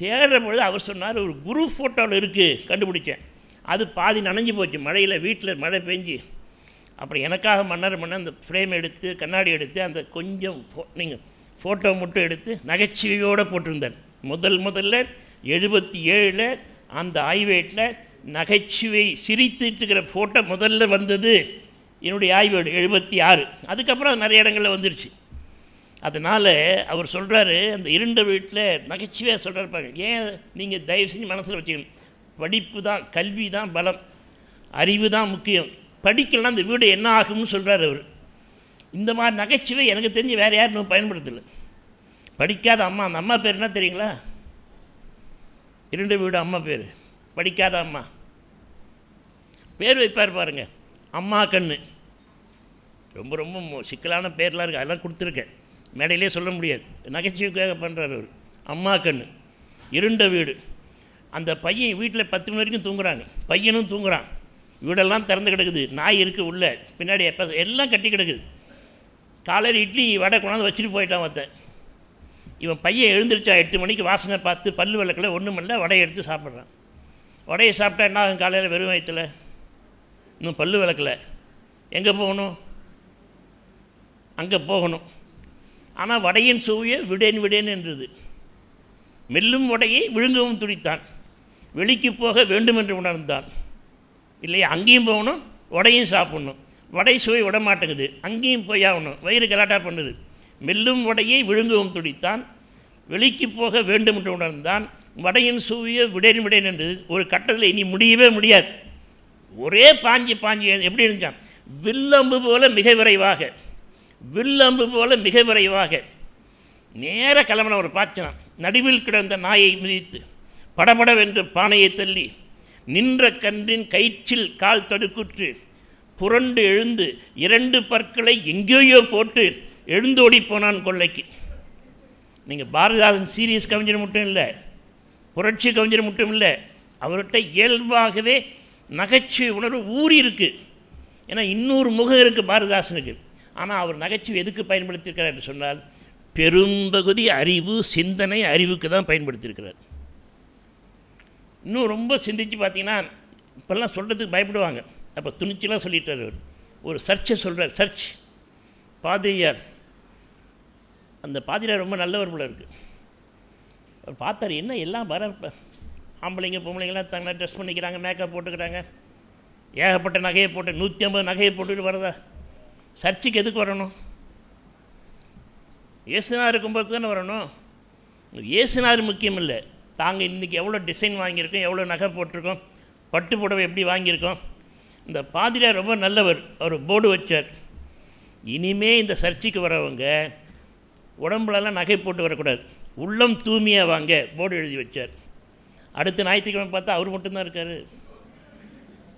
தேடுற பொழுது அவர் சொன்னார், ஒரு குரு ஃபோட்டோவில் இருக்குது, கண்டுபிடிச்சேன். அது பாதி நனைஞ்சு போச்சு மழையில், வீட்டில் மழை பெஞ்சு. அப்புறம் எனக்காக மன்னர் அந்த ஃப்ரேம் எடுத்து கண்ணாடி எடுத்து அந்த கொஞ்சம் நீங்கள் ஃபோட்டோ மட்டும் எடுத்து நகைச்சுவையோடு போட்டிருந்தார். முதல்ல 77 அந்த ஆய்வேட்டில் நகைச்சுவை சிரித்துட்டு இருக்கிற ஃபோட்டோ முதல்ல வந்தது என்னுடைய ஆய்வேடு 76. அதுக்கப்புறம் நிறைய இடங்களில் வந்துடுச்சு. அதனால் அவர் சொல்கிறாரு, அந்த இருண்ட வீட்டில் நகைச்சுவையாக சொல்கிறாரு, ஏன் நீங்கள் தயவு செஞ்சு மனசில் வச்சுக்கணும், படிப்பு தான், கல்வி தான் பலம், அறிவு தான் முக்கியம், படிக்கலாம் அந்த வீடு என்ன ஆகும்னு சொல்கிறார் அவர். இந்த மாதிரி நகைச்சுவை எனக்கு தெரிஞ்சு வேறு யாரும் இன்னும் பயன்படுத்தலை. படிக்காத அம்மா, அந்த அம்மா பேர் என்ன தெரியுங்களா? இருண்ட வீடு அம்மா பேர், படிக்காத அம்மா பேர் வைப்பார் பாருங்க, அம்மா கண்ணு. ரொம்ப ரொம்ப சிக்கலான பேர்லாம் இருக்குது, அதெல்லாம் கொடுத்துருக்கேன், மேடையிலே சொல்ல முடியாது, நகைச்சுவைக்காக பண்ணுறார் அவர். அம்மா கண்ணு, இருண்ட வீடு. அந்த பையன் வீட்டில் 10 மணி வரைக்கும் தூங்குறாங்க, பையனும் தூங்குறான், வீடெல்லாம் திறந்து கிடக்குது, நாய் இருக்குது உள்ளே, பின்னாடி எப்போ எல்லாம் கட்டி கிடக்குது. காலையில் இட்லி வடை கொண்டாந்து வச்சுட்டு போயிட்டான் ஒருத்தன். இவன் பையன் எழுந்திரிச்சா 8 மணிக்கு வாசனை பார்த்து பல்லு விளக்கில் ஒன்றும் இல்லை, வடையை எடுத்து சாப்பிட்றான். வடையை சாப்பிட்டா என்ன ஆகும்? காலையில் வெறும் வயிற்றுல, இன்னும் பல்லு விளக்கல, எங்கே போகணும்? அங்கே போகணும். ஆனால் வடையின் சுவையை விடேன் என்றது. மெல்லும் வடையை விழுங்கவும் துடித்தான், வெளிக்கு போக வேண்டும் என்று உணர்ந்தான். இல்லையா? அங்கேயும் போகணும், வடையும் சாப்பிட்ணும், வடை சுவை விட மாட்டேங்குது, அங்கேயும் போய் ஆகணும், வயிறு கலாட்டா பண்ணுது. மெல்லும் வடையை விழுங்கவும் துடித்தான், வெளிக்கு போக வேண்டும் என்று உணர்ந்தான், வடையின் சுவையை விடேன் என்றது. ஒரு கட்டத்தில் இனி முடியவே முடியாது, ஒரே பாஞ்சி எப்படி இருந்தான், வில்லம்பு போல மிக விரைவாக நேர கிளம்பின பார்த்தான். நடுவில் கிடந்த நாயை மிதித்து படபடவென்று பானையை தள்ளி நின்ற கன்றின் கயிற்றில் கால் தடுக்குற்று புரண்டு எழுந்து 2 பற்களை எங்கேயோ போட்டு எழுந்தோடி போனான் கொள்ளைக்கு. நீங்கள் பாரதிதாசன் சீரியஸ் கவிஞர் மட்டும் இல்லை, புரட்சி கவிஞர் மட்டும் இல்லை, அவர்கிட்ட இயல்பாகவே நகைச்சுவை உணர்வு ஊறி இருக்குது. ஏன்னா இன்னொரு முகம் இருக்குது பாரதிதாசனுக்கு. ஆனால் அவர் நகைச்சுவை எதுக்கு பயன்படுத்தியிருக்கிறார் என்று சொன்னால், பெரும்பகுதி அறிவு, சிந்தனை, அறிவுக்கு தான் பயன்படுத்தியிருக்கிறார். இன்னும் ரொம்ப சிந்தித்து பார்த்தீங்கன்னா, இப்போல்லாம் சொல்கிறதுக்கு பயப்படுவாங்க, அப்போ துணிச்சலாக சொல்லிட்டார் அவர். ஒரு சர்ச்சை சொல்கிறார், சர்ச் பாதிரியார். அந்த பாதிரியார் ரொம்ப நல்லவர் போல இருக்குது. அவர் பார்த்தார், என்ன எல்லாம் வர ஆம்பளைங்க பொம்பளைங்களாம் தங்களை ட்ரெஸ் பண்ணிக்கிறாங்க, மேக்கப் போட்டுக்கிறாங்க, ஏகப்பட்ட நகையை போட்டு 150 நகையை போட்டுட்டு வரதா, சர்ச்சுக்கு எதுக்கு வரணும்? இயேசுநாதர் கும்பத்துக்கு தானே வரணும். இயேசுநாதர் முக்கியம் இல்லை, தாங்கள் இன்றைக்கி எவ்வளோ டிசைன் வாங்கியிருக்கோம், எவ்வளோ நகை போட்டிருக்கோம், பட்டு புடவை எப்படி வாங்கியிருக்கோம். இந்த பாதிரியார் ரொம்ப நல்லவர், அவர் போர்டு வச்சார், இனிமே இந்த சர்ச்சுக்கு வரவங்க உடம்புலலாம் நகை போட்டு வரக்கூடாது, உள்ளம் தூய்மையாக வாங்க போர்டு எழுதி வச்சார். அடுத்த ஞாயிற்றுக்கிழமை பார்த்தா அவர் மட்டும்தான் இருக்கார்.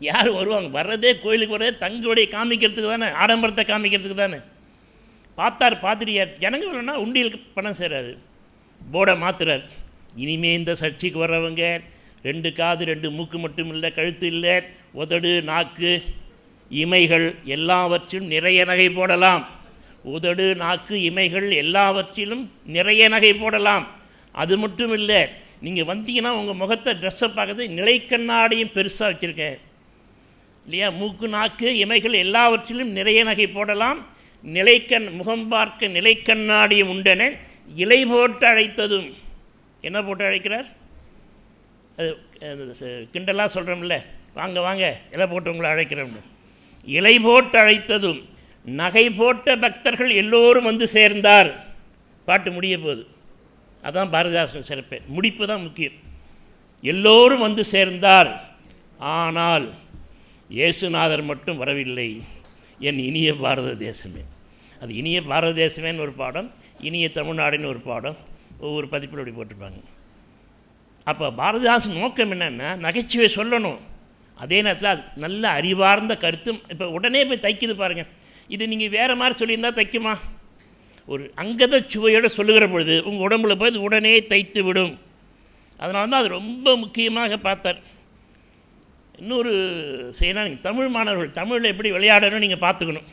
யார் வருவாங்க? வர்றதே கோயிலுக்கு வர்றதே தங்களுடைய காமிக்கிறதுக்கு தானே, ஆடம்பரத்தை காமிக்கிறதுக்கு தானே. பார்த்தார் பாதிரியார், ஜனங்க வேணும்னா உண்டியலுக்கு பணம் செய்கிறாரு, போர்டை மாற்றுறார். இனிமே இந்த சர்ச்சைக்கு வர்றவங்க 2 காது 2 மூக்கு மட்டும் இல்லை, கழுத்து இல்லை, உதடு, நாக்கு, இமைகள் எல்லாவற்றிலும் நிறைய நகை போடலாம். உதடு, நாக்கு, இமைகள் எல்லாவற்றிலும் நிறைய நகை போடலாம். அது மட்டும் இல்லை, நீங்கள் வந்தீங்கன்னா உங்கள் முகத்தை ட்ரெஸ்ஸை பார்க்குறது நிலைக்கண்ணாடியும் பெருசாக வச்சுருக்கேன் இல்லையா, மூக்கு, நாக்கு, இமைகள் எல்லாவற்றிலும் நிறைய நகை போடலாம். முகம் பார்க்க நிலைக்கண்ணாடியும் உண்டன, இலை போட்டு அழைத்ததும். என்ன போட்டு அழைக்கிறார்? அது கிண்டலாக சொல்கிறோம்ல, வாங்க வாங்க இலை போட்டு உங்களை அழைக்கிறோம்னு. இலை போட்டு அழைத்ததும் நகை போட்ட பக்தர்கள் எல்லோரும் வந்து சேர்ந்தார். பாட்டு முடிய போகுது. அதுதான் பாரதிதாசன் சிறப்பு, முடிப்பு தான் முக்கியம். எல்லோரும் வந்து சேர்ந்தார், ஆனால் இயேசுநாதர் மட்டும் வரவில்லை. என் இனிய பாரத தேசமே, அது இனிய பாரத தேசமேன்னு ஒரு பாடம், இனிய தமிழ்நாடுன்னு ஒரு பாடம், ஒவ்வொரு பதிப்பில் அப்படி போட்டிருப்பாங்க. அப்போ பாரதிதாசன் நோக்கம் என்னென்னா நகைச்சுவை சொல்லணும், அதே நேரத்தில் அது நல்ல அறிவார்ந்த கருத்தும். இப்போ உடனே போய் தைக்குது பாருங்கள், இது நீங்கள் வேறு மாதிரி சொல்லியிருந்தால் தைக்குமா? ஒரு அங்கத சுவையோடு சொல்லுகிற பொழுது உங்கள் உடம்புல போய் அது உடனே தைத்து விடும். அதனால தான் அது ரொம்ப முக்கியமாக பார்த்தார். இன்னொரு செய்யணும், நீங்கள் தமிழ் மாணவர்கள் தமிழில் எப்படி விளையாடணும்னு நீங்கள் பார்த்துக்கணும்.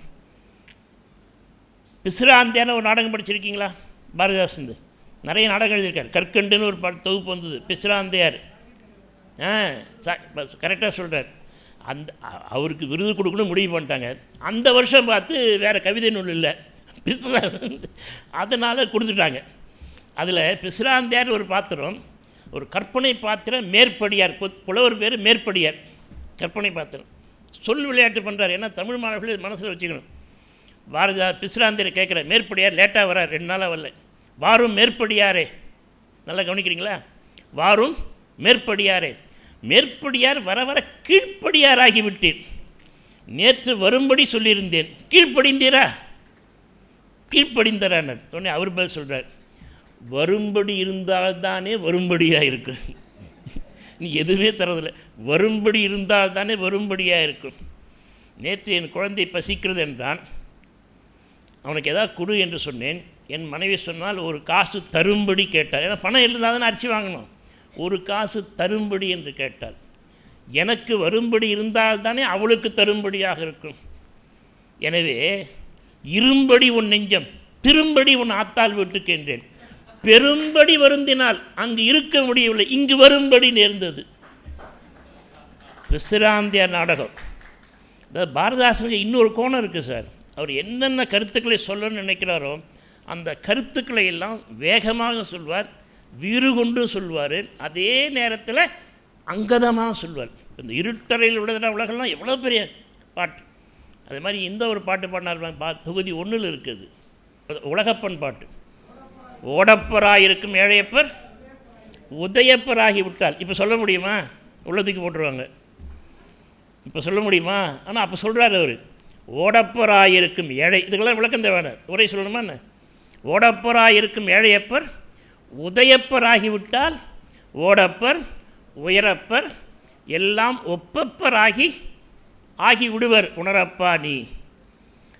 பிசிராந்தியான ஒரு நாடகம் படிச்சிருக்கீங்களா? பாரதிதாசன் நிறைய நாடகம் எழுதியிருக்கார். கற்கண்டுன்னு ஒரு தொகுப்பு வந்தது, பிசிராந்தையார். கரெக்டாக சொல்கிறார். அந்த அவருக்கு விருது கொடுக்கணும் முடிவு பண்ணிட்டாங்க. அந்த வருஷம் பார்த்து வேறு கவிதை நூல் இல்லை, அதனால் கொடுத்துட்டாங்க. அதில் பிசிராந்தையார் ஒரு பாத்திரம், ஒரு கற்பனை பாத்திரம் மேற்படியார், புலவர் பேர் மேற்படியார், கற்பனை பாத்திரம். சொல் விளையாட்டு பண்ணுறார். ஏன்னா தமிழ் மாணவர்கள் மனசில் வச்சுக்கணும். பிசிராந்தையர் கேட்குற, மேற்படியார் லேட்டாக வரார், 2 நாளாக வரல, வாரும் மேற்படியாரே. நல்லா கவனிக்கிறீங்களா? வாரும் மேற்படியாரே. மேற்படியார் வர வர கீழ்ப்படியாராகிவிட்டீர். நேற்று வரும்படி சொல்லியிருந்தேன், கீழ்ப்படிந்தீரா? கீழ்ப்படிந்தார். உடனே அவர் பதில் சொல்கிறார், வரும்படி இருந்தால்தானே வரும்படியாக இருக்கும். நீ எதுவுமே தரதில்லை, வரும்படி இருந்தால்தானே வரும்படியாக இருக்கும். நேற்று என் குழந்தை பசிக்கிறது என்றான், அவனுக்கு எதாவது கொடு என்று சொன்னேன். என் மனைவி சொன்னால் ஒரு காசு தரும்படி கேட்டார். ஏன்னா பணம் இருந்தால் தானே அரிசி வாங்கணும். ஒரு காசு தரும்படி என்று கேட்டாள். எனக்கு வரும்படி இருந்தால்தானே அவளுக்கு தரும்படியாக இருக்கும். எனவே இரும்படி உன் நெஞ்சம், திரும்படி உன் ஆத்தால் வீட்டுக்கு என்றேன். பெரும்படி வருந்தினால் அங்கு இருக்க முடியவில்லை, இங்கு வரும்படி நேர்ந்தது. பிசிராந்தியார் நாடகம். அதாவது பாரதிதாசனுக்கு இன்னொரு கோணம் இருக்குது சார். அவர் என்னென்ன கருத்துக்களை சொல்லணும்னு நினைக்கிறாரோ அந்த கருத்துக்களை எல்லாம் வேகமாக சொல்வார், வீறு கொண்டு சொல்வார், அதே நேரத்தில் அங்கதமாக சொல்வார். இந்த இருட்டறையில் விடுதலை உலகெல்லாம் எவ்வளோ பெரிய பாட்டு. அதே மாதிரி இந்த ஒரு பாட்டு பாடினார், தொகுதி 1 இருக்குது, உலகப்பன் பாட்டு. ஓடப்பராயிருக்கும் ஏழையப்பர் உதயப்பராகி விட்டால். இப்போ சொல்ல முடியுமா? உள்ளதுக்கு போட்டுருவாங்க. இப்போ சொல்ல முடியுமா? ஆனால் அப்போ சொல்கிறார் அவர், ஓடப்பராயிருக்கும் ஏழை. இதுக்கெல்லாம் விளக்கம் தேவையான உரை சொல்லணுமா என்ன? ஓடப்பராயிருக்கும் ஏழையப்பர் உதயப்பராகிவிட்டால் ஓடப்பர் உயரப்பர் எல்லாம் ஒப்பப்பராகி ஆகி விடுவர் உணரப்பா நீ.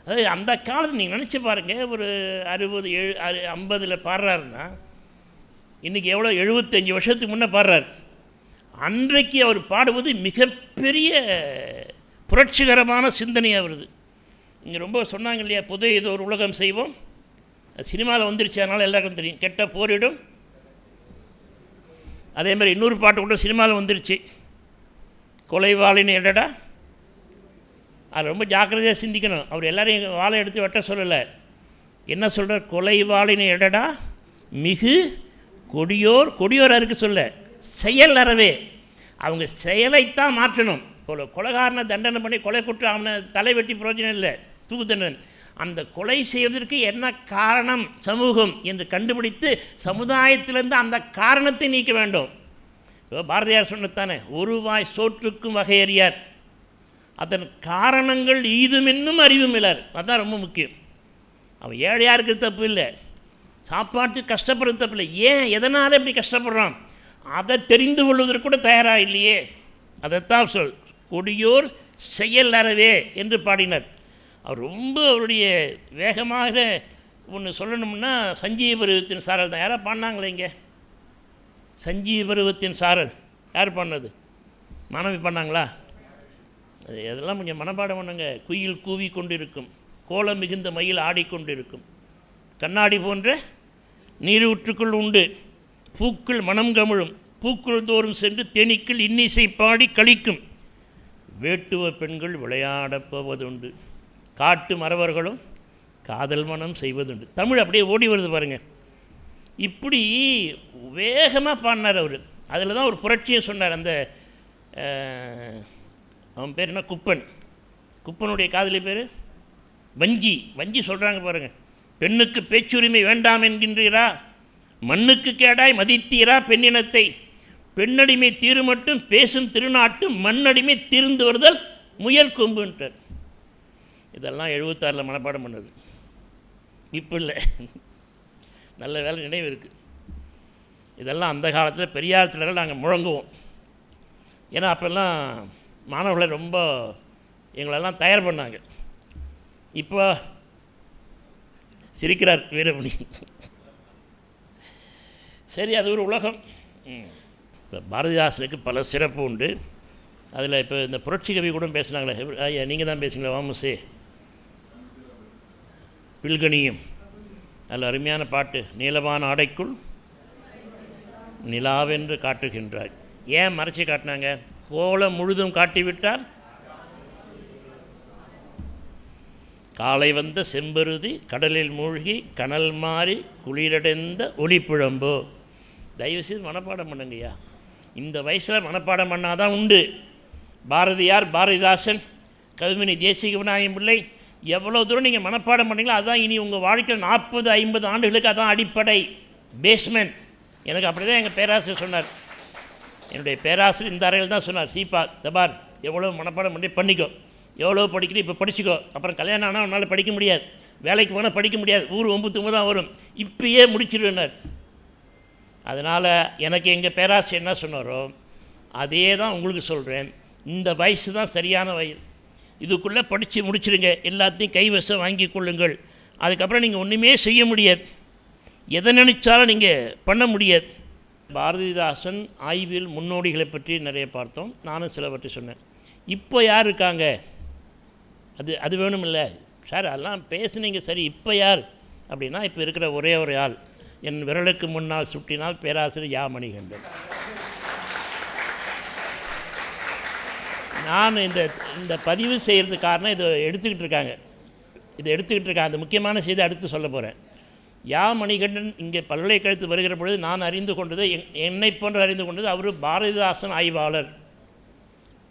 அது அந்த காலத்தில் நீங்கள் நினச்சி பாருங்கள், ஒரு 60 50 பாடுறாருன்னா இன்றைக்கி எவ்வளோ 75 வருஷத்துக்கு முன்னே பாடுறார். அன்றைக்கு அவர் பாடுவது மிகப்பெரிய புரட்சிகரமான சிந்தனையாக வருது. இங்கே ரொம்ப சொன்னாங்க இல்லையா, புது ஏதோ ஒரு உலகம் செய்வோம், சினிமாவில் வந்துருச்சு, அதனால் எல்லாருக்கும் தெரியும். கெட்ட போரிடும். அதே மாதிரி இன்னொரு பாட்டு கூட சினிமாவில் வந்துருச்சு, கொலைவாளின்னு எடடா. அது ரொம்ப ஜாக்கிரதையாக சிந்திக்கணும். அவர் எல்லோரையும் வாழை எடுத்து வெட்ட சொல்லலை. என்ன சொல்கிறார்? கொலைவாளின்னு எடடா மிகு கொடியோர். கொடியோர் அறுக்க சொல்ல, செயல் அறவே. அவங்க செயலைத்தான் மாற்றணும். கொலைகாரனை தண்டனை பண்ணி கொலை குற்றம் அவனை தலை வெட்டி பிரயோஜனம் இல்லை, தூக்கு தண்டனை. அந்த கொலை செய்வதற்கு என்ன காரணம் சமூகம் என்று கண்டுபிடித்து சமுதாயத்திலிருந்து அந்த காரணத்தை நீக்க வேண்டும். இப்போ பாரதியார் சொன்னதானே, ஒரு வாய் சோற்றுக்கும் வகையறியார், அதன் காரணங்கள் ஈதுமென்னும் அறிவும் இல்லார். அதுதான் ரொம்ப முக்கியம். அவன் ஏழையாக இருக்கிறது தப்பு இல்லை, சாப்பாட்டுக்கு கஷ்டப்படுறது தப்பு இல்லை. ஏன் எதனால் எப்படி கஷ்டப்படுறான் அதை தெரிந்து கொள்வதற்கு கூட தயாராக இல்லையே. அதைத்தான் கொடியோர் செயல் அறவே என்று பாடினார். அவர் ரொம்ப அவருடைய வேகமாக ஒன்று சொல்லணும்னா சஞ்சீவ பருவத்தின் சாரல் தான். யாராவது பாடினாங்களே இங்கே? சஞ்சீவ பருவத்தின் சாரல் யார் பாடினது? மாணவி பாடினாங்களா? அது அதெல்லாம் கொஞ்சம் மனப்பாடம் பண்ணுங்க. குயில் கூவி கொண்டிருக்கும், கோலம் மிகுந்த மயில் ஆடிக்கொண்டிருக்கும், கண்ணாடி போன்ற நீரூற்றுக்குள் உண்டு, பூக்கள் மனம் கமிழும், பூக்கள் தோறும் சென்று தேனீக்கள் இன்னிசை பாடி கழிக்கும், வேட்டுவ பெண்கள் விளையாடப் போவதுண்டு, காட்டு மறவர்களும் காதல் மனம் செய்வதுண்டு. தமிழ் அப்படியே ஓடி வருது பாருங்கள். இப்படி வேகமாக பாடினார் அவர். அதில் தான் ஒரு புரட்சியை சொன்னார். அந்த அவன் பேர் என்ன? குப்பன். குப்பனுடைய காதலி பேர் வஞ்சி. வஞ்சி சொல்கிறாங்க பாருங்கள், பெண்ணுக்கு பேச்சுரிமை வேண்டாம் என்கின்றீரா, மண்ணுக்கு கேடாய் மதித்தீரா பெண்ணினத்தை, பெண்ணடிமை தீரு மட்டும் பேசும் திருநாட்டு மண்ணடிமை தீர்ந்து வருதல் முயல் கொம்புன்றார். இதெல்லாம் 76 மனப்பாடம் பண்ணது, இப்போ இல்லை. நல்ல வேலை நினைவு இருக்குது. இதெல்லாம் அந்த காலத்தில் பெரியார் திடல்கள் நாங்கள் முழங்குவோம். ஏன்னா அப்போல்லாம் மாணவர்களை ரொம்ப எங்களெல்லாம் தயார் பண்ணாங்க. இப்போ சிரிக்கிறார் வீரமணி. சரி, அது ஒரு உலகம். இப்போ பாரதிதாசனுக்கு பல சிறப்பு உண்டு. அதில் இப்போ இந்த புரட்சி கவி கூட பேசுனாங்களே, ஐயா நீங்கள் தான் பேசுங்களா வாமுசே, பில்கணியும், அதில் அருமையான பாட்டு, நீலமான ஆடைக்குள் நிலாவென்று காட்டுகின்றாய். ஏன் மறைச்சி காட்டினாங்க? கோலம் முழுதும் காட்டிவிட்டார் காலை வந்த செம்பருதி கடலில் மூழ்கி கனல் மாறி குளிரடைந்த ஒளிப்புழம்போ. தயவுசெய்து மனப்பாடம் பண்ணுங்கய்யா. இந்த வயசில் மனப்பாடம் பண்ணாதான் உண்டு. பாரதியார், பாரதிதாசன், கவிமணி தேசிக விநாயகம் பிள்ளை, எவ்வளோ தூரம் நீங்கள் மனப்பாடம் பண்ணீங்களோ அதுதான் இனி உங்கள் வாழ்க்கையில் 40-50 ஆண்டுகளுக்கு அதான் அடிப்படை, பேஸ்மெண்ட். எனக்கு அப்படி தான் எங்கள் பேராசிரியர் சொன்னார். என்னுடைய பேராசிரியர் இந்த அறையில் தான் சொன்னார், சீப்பா தபார் எவ்வளோ மனப்பாடம் பண்ணி பண்ணிக்கோ, எவ்வளோ படிக்கணும் இப்போ படிச்சுக்கோ, அப்புறம் கல்யாணம் ஆனால் உன்னால் படிக்க முடியாது, வேலைக்கு போனால் படிக்க முடியாது, ஊர் 9 தான் வரும், இப்பயே முடிச்சிடுவேனார். அதனால் எனக்கு எங்கள் பேராசிரியர் என்ன சொன்னாரோ அதே தான் உங்களுக்கு சொல்கிறேன். இந்த வயசு தான் சரியான வயது. இதுக்குள்ளே படித்து முடிச்சிடுங்க, எல்லாத்தையும் கைவசம் வாங்கி கொள்ளுங்கள். அதுக்கப்புறம் நீங்கள் ஒன்றுமே செய்ய முடியாது, எதை நினைச்சாலும் நீங்கள் பண்ண முடியாது. பாரதிதாசன் ஆய்வில் முன்னோடிகளை பற்றி நிறைய பார்த்தோம். நானும் சிலவற்றை சொன்னேன். இப்போ யார் இருக்காங்க? அது வேணும் இல்லை சார், அதெல்லாம் பேசுனீங்க சரி. இப்போ யார் அப்படின்னா, இப்போ இருக்கிற ஒரே ஒரு ஆள், என் விரலுக்கு முன்னால் சுட்டினால் பேராசிரியர் யா மணிகண்டன். நான் இந்த பதிவு செய்கிறதுக்கு காரணம் இதை எடுத்துக்கிட்டு இருக்காங்க. அந்த முக்கியமான செய்தி அடுத்து சொல்ல போகிறேன். யா மணிகண்டன் இங்கே பல்கலைக்கழகத்தில் வருகிற பொழுது நான் அறிந்து கொண்டது, என்னை போன்று அறிந்து கொண்டது, அவர் பாரதிதாசன் ஆய்வாளர்.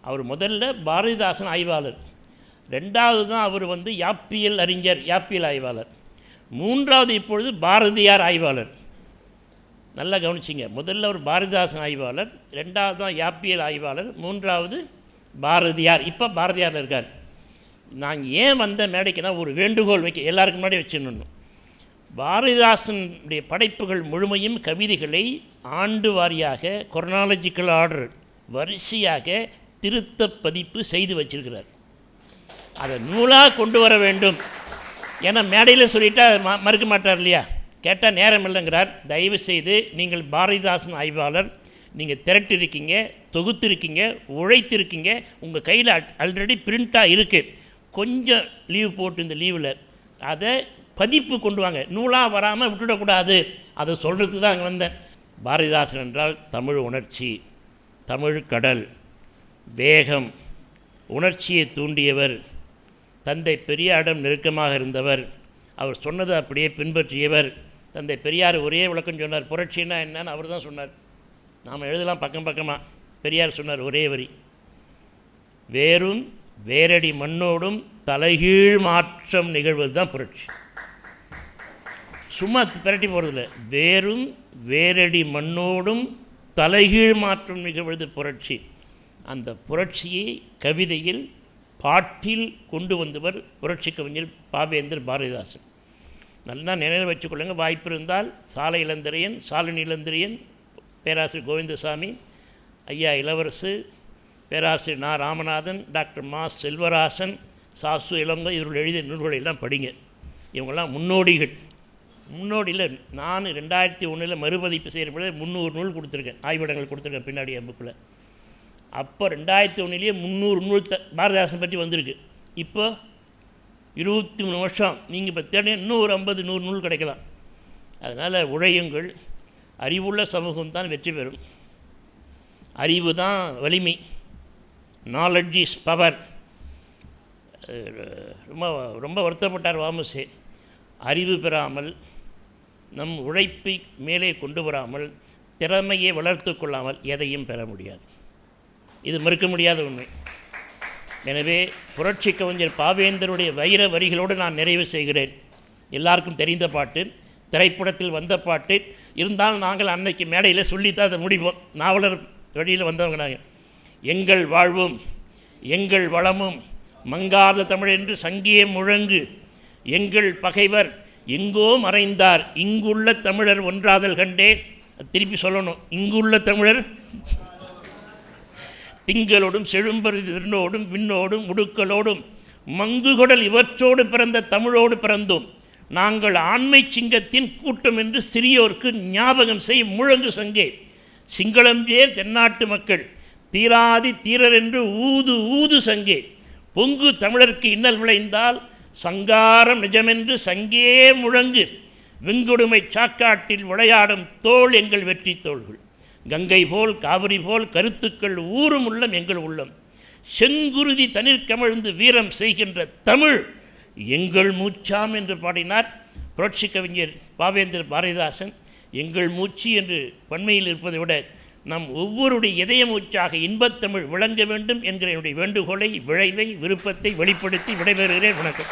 அவர் முதல்ல பாரதிதாசன் ஆய்வாளர், ரெண்டாவது தான் அவர் யாப்பியல் அறிஞர், யாப்பியல் ஆய்வாளர், மூன்றாவது இப்பொழுது பாரதியார் ஆய்வாளர். நல்லா கவனிச்சிங்க, முதல்ல அவர் பாரதிதாசன் ஆய்வாளர், ரெண்டாவது தான் யாப்பியல் ஆய்வாளர், மூன்றாவது பாரதியார். இப்போ பாரதியார் இருக்கார். நாங்கள் ஏன் வந்த மேடைக்குன்னா ஒரு வேண்டுகோள் வைக்க எல்லாருக்கும் முன்னாடி வச்சுன்னு, பாரதிதாசனுடைய படைப்புகள் முழுமையும் கவிதைகளை ஆண்டு வாரியாக கொரோனாலஜிக்கல் ஆர்டர் வரிசையாக திருத்த பதிப்பு செய்து வச்சிருக்கிறார். அதை நூலாக கொண்டு வர வேண்டும். ஏன்னா மேடையில் சொல்லிட்டால் மறுக்க மாட்டார் இல்லையா, கேட்டால் நேரம் இல்லைங்கிறார். தயவு செய்து நீங்கள் பாரதிதாசன் ஆய்வாளர், நீங்கள் திரட்டிருக்கீங்க, தொகுத்திருக்கீங்க, உழைத்திருக்கீங்க, உங்கள் கையில் ஆல்ரெடி பிரிண்ட்டாக இருக்குது. கொஞ்சம் லீவ் போட்டு இந்த லீவில் அதை பதிப்பு கொண்டு வாங்க, நூலாக வராமல் விட்டுடக்கூடாது. அதை சொல்கிறதுக்கு தான் அங்கே வந்தேன். பாரதிதாசன் என்றால் தமிழ் உணர்ச்சி, தமிழ் கடல், வேகம், உணர்ச்சியை தூண்டியவர், தந்தை பெரியாரிடம் நெருக்கமாக இருந்தவர், அவர் சொன்னதை அப்படியே பின்பற்றியவர். தந்தை பெரியார் ஒரே விளக்கம் சொன்னார், புரட்சின்னா என்னன்னு அவர் தான் சொன்னார். நாம் எழுதலாம் பக்கம் பக்கமாக. பெரியார் சொன்னார் ஒரே வரி, வேரும் வேரடி மண்ணோடும் தலைகீழ் மாற்றம் நிகழ்வது தான் புரட்சி. சும்மா பிரட்டி போகிறதில்ல, வேரும் வேரடி மண்ணோடும் தலைகீழ் மாற்றம் நிகழ்வது புரட்சி. அந்த புரட்சியை கவிதையில் பாட்டில் கொண்டு வந்தவர் புரட்சி கவிஞர் பாவேந்தர் பாரதிதாசன். நல்லா நினைவு வச்சுக்கொள்ளுங்க. வாய்ப்பு இருந்தால் சாலை இளந்திரையன், சாலினி இளந்திரையன், பேராசிரியர் கோவிந்தசாமி, ஐயா இளவரசு, பேராசிரியர் நா ராமநாதன், டாக்டர் மா செல்வராசன், சாசு இளங்கோ, இவர்கள் எழுதிய நூல்களை எல்லாம் படிங்க. இவங்கெல்லாம் முன்னோடிகள். முன்னோடியில் நான் 2001 மறுபதிப்பு செய்யப்பட 300 நூல் கொடுத்துருக்கேன், ஆய்விடங்கள் கொடுத்துருக்கேன் பின்னாடி என் புக்கில். அப்போ 2001 300 நூல் பாரதிதாசன் பற்றி வந்திருக்கு. இப்போ 23 வருஷம் நீங்கள் இப்போ தேடி இன்னும் ஒரு 50-100 நூல் கிடைக்கலாம். அதனால் உழையுங்கள். அறிவுள்ள சமூகம் தான் வெற்றி பெறும். அறிவு தான் வலிமை. Knowledge is power. ரொம்ப ரொம்ப வருத்தப்பட்டார் வாமுசே. அறிவு பெறாமல், நம் உழைப்பை மேலே கொண்டு வராமல், திறமையை வளர்த்து கொள்ளாமல் எதையும் பெற முடியாது. இது மறுக்க முடியாத உண்மை. எனவே புரட்சி கவிஞர் பாவேந்தருடைய வைர வரிகளோடு நான் நிறைவு செய்கிறேன். எல்லாருக்கும் தெரிந்த பாட்டு, திரைப்படத்தில் வந்த பாட்டு இருந்தாலும் நாங்கள் அன்னைக்கு மேடையில் சொல்லித்தான் அதை முடிப்போம். நாவலர் வழியில் வந்தவங்க நாங்கள். எங்கள் வாழ்வும் எங்கள் வளமும் மங்காத தமிழ் என்று சங்கியே முழங்கு, எங்கள் பகைவர் எங்கோ மறைந்தார், இங்குள்ள தமிழர் ஒன்றாதல் கண்டேன், திருப்பி சொல்லணும். இங்குள்ள தமிழர் திங்களோடும் செழும்பரிதினோடும் விண்ணோடும் உடுக்களோடும் மங்குகொடல் இவற்றோடு பிறந்த தமிழோடு பிறந்தோம். நாங்கள் ஆண்மை சிங்கத்தின் கூட்டம் என்று சிறியோர்க்கு ஞாபகம் செய் முழங்கு சங்கே. சிங்களம்பேர் தென்னாட்டு மக்கள் தீராதி தீரர் என்று ஊது ஊது சங்கே. பொங்கு தமிழருக்கு இன்னல் விளைந்தால் சங்காரம் நிஜமென்று சங்கே முழங்கு. வெங்கொடுமை சாக்காட்டில் விளையாடும் தோள் எங்கள் வெற்றி தோள்கள். கங்கை போல் காவிரி போல் கருத்துக்கள் ஊறும் உள்ளம் எங்கள் உள்ளம். செங்குருதி தனிற் கமிழ்ந்து வீரம் செய்கின்ற தமிழ் எங்கள் மூச்சாம் என்று பாடினார் புரட்சி கவிஞர் பாவேந்திர பாரதிதாசன். எங்கள் மூச்சு என்று பன்மையில் இருப்பதை விட நம் ஒவ்வொருடைய இதய மூச்சாக இன்பத்தமிழ் விளங்க வேண்டும் என்கிற என்னுடைய வேண்டுகோளை, விளைவை, விருப்பத்தை வெளிப்படுத்தி விடைபெறுகிறேன். வணக்கம்.